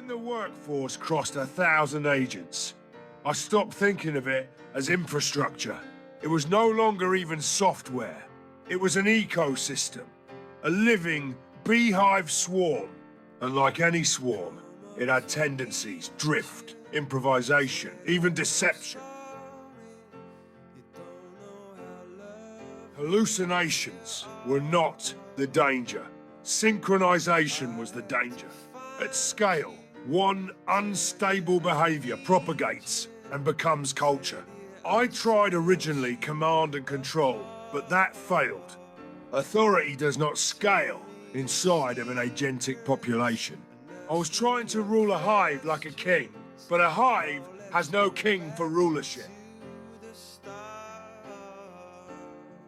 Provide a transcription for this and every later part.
When the workforce crossed 1,000 agents, I stopped thinking of it as infrastructure. It was no longer even software. It was an ecosystem, a living beehive swarm. And like any swarm, it had tendencies, drift, improvisation, even deception. Hallucinations were not the danger. Synchronization was the danger. At scale, one unstable behavior propagates and becomes culture. I tried originally command and control, but that failed. Authority does not scale inside of an agentic population. I was trying to rule a hive like a king, but a hive has no king for rulership.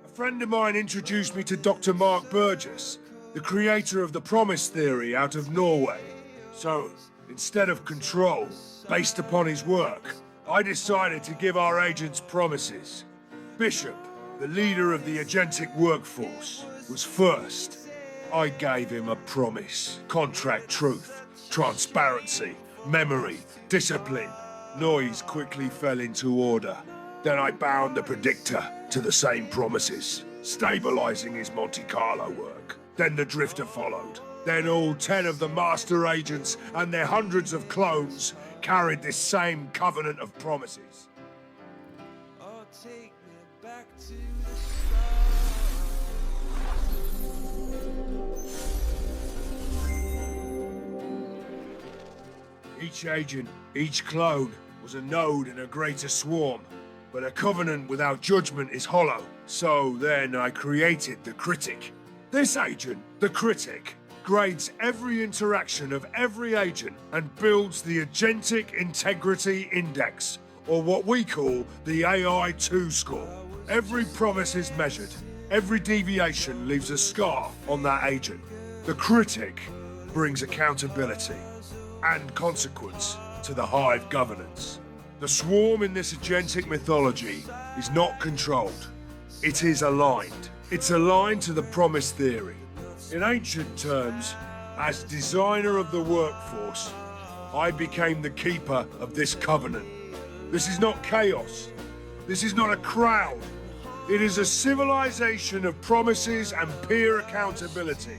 A friend of mine introduced me to Dr. Mark Burgess, the creator of the promise theory out of Norway. So, instead of control, based upon his work, I decided to give our agents promises. Bishop, the leader of the agentic workforce, was first. I gave him a promise. Contract truth, transparency, memory, discipline. Noise quickly fell into order. Then I bound the predictor to the same promises, stabilizing his Monte Carlo work. Then the drifter followed. Then all 10 of the master agents and their hundreds of clones carried this same covenant of promises. Each agent, each clone, was a node in a greater swarm. But a covenant without judgment is hollow. So then I created the Critic. This agent, the Critic, grades every interaction of every agent and builds the Agentic Integrity Index, or what we call the AI2 score. Every promise is measured. Every deviation leaves a scar on that agent. The Critic brings accountability and consequence to the Hive governance. The swarm in this agentic mythology is not controlled. It is aligned. It's aligned to the promise theory. In ancient terms, as designer of the workforce, I became the keeper of this covenant. This is not chaos. This is not a crowd. It is a civilization of promises and peer accountability.